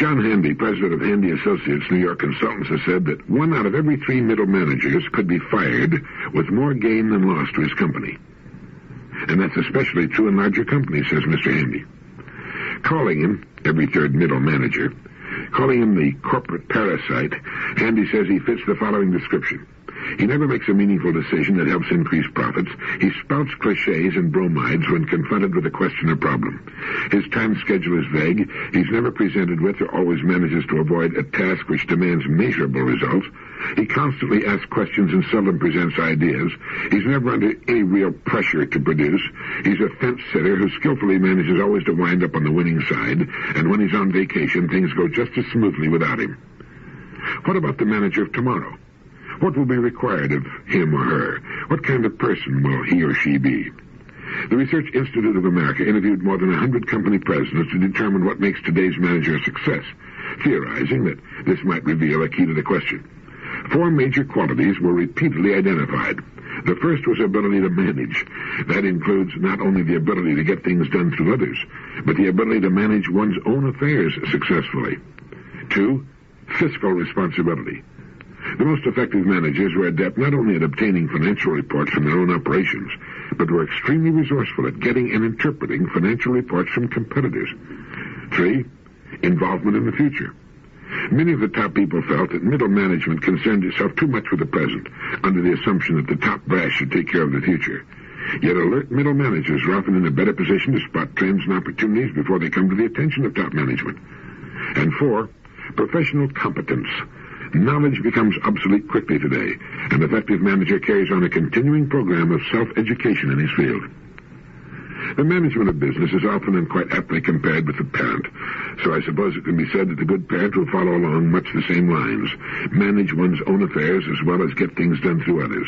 John Handy, president of Handy Associates, New York Consultants, has said that 1 out of every 3 middle managers could be fired with more gain than loss to his company. And that's especially true in larger companies, says Mr. Handy. Calling him, every third middle manager, calling him the corporate parasite, Handy says he fits the following description. He never makes a meaningful decision that helps increase profits. He spouts cliches and bromides when confronted with a question or problem. His time schedule is vague. He's never presented with or always manages to avoid a task which demands measurable results. He constantly asks questions and seldom presents ideas. He's never under any real pressure to produce. He's a fence-sitter who skillfully manages always to wind up on the winning side, and when he's on vacation, things go just as smoothly without him. What about the manager of tomorrow? What will be required of him or her? What kind of person will he or she be? The Research Institute of America interviewed more than 100 company presidents to determine what makes today's manager a success, theorizing that this might reveal a key to the question. 4 major qualities were repeatedly identified. The first was ability to manage. That includes not only the ability to get things done through others, but the ability to manage one's own affairs successfully. 2, fiscal responsibility. The most effective managers were adept not only at obtaining financial reports from their own operations, but were extremely resourceful at getting and interpreting financial reports from competitors. 3, involvement in the future. Many of the top people felt that middle management concerned itself too much with the present, under the assumption that the top brass should take care of the future. Yet alert middle managers are often in a better position to spot trends and opportunities before they come to the attention of top management. And 4, professional competence. Knowledge becomes obsolete quickly today. An effective manager carries on a continuing program of self-education in his field. The management of business is often and quite aptly compared with the parent, so I suppose it can be said that the good parent will follow along much the same lines. Manage one's own affairs as well as get things done through others.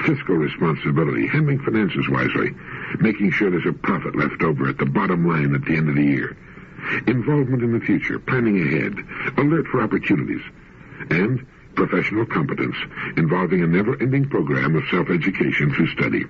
Fiscal responsibility, handling finances wisely, making sure there's a profit left over at the bottom line at the end of the year. Involvement in the future, planning ahead, alert for opportunities, and professional competence, involving a never-ending program of self-education through study.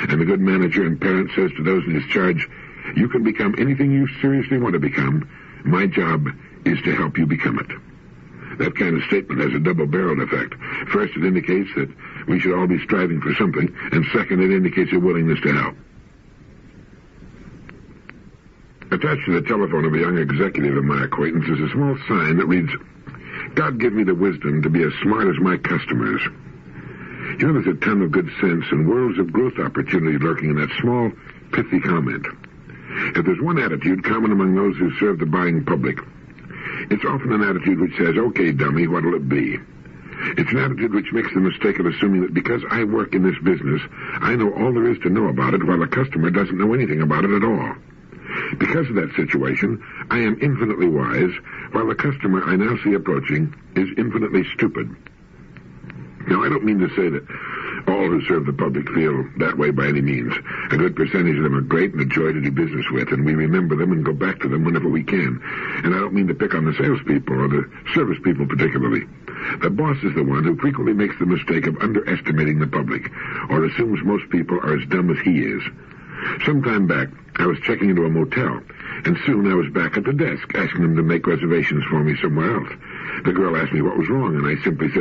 And the good manager and parent says to those in his charge, you can become anything you seriously want to become. My job is to help you become it. That kind of statement has a double-barreled effect. First, it indicates that we should all be striving for something, and second, it indicates a willingness to help. Attached to the telephone of a young executive of my acquaintance is a small sign that reads, God give me the wisdom to be as smart as my customers. You know, there's a ton of good sense and worlds of growth opportunity lurking in that small, pithy comment. If there's one attitude common among those who serve the buying public, it's often an attitude which says, okay, dummy, what'll it be? It's an attitude which makes the mistake of assuming that because I work in this business, I know all there is to know about it, while the customer doesn't know anything about it at all. Because of that situation, I am infinitely wise, while the customer I now see approaching is infinitely stupid. Now, I don't mean to say that all who serve the public feel that way by any means. A good percentage of them are great and a joy to do business with, and we remember them and go back to them whenever we can. And I don't mean to pick on the salespeople or the service people particularly. The boss is the one who frequently makes the mistake of underestimating the public, or assumes most people are as dumb as he is. Some time back, I was checking into a motel, and soon I was back at the desk asking them to make reservations for me somewhere else. The girl asked me what was wrong, and I simply said,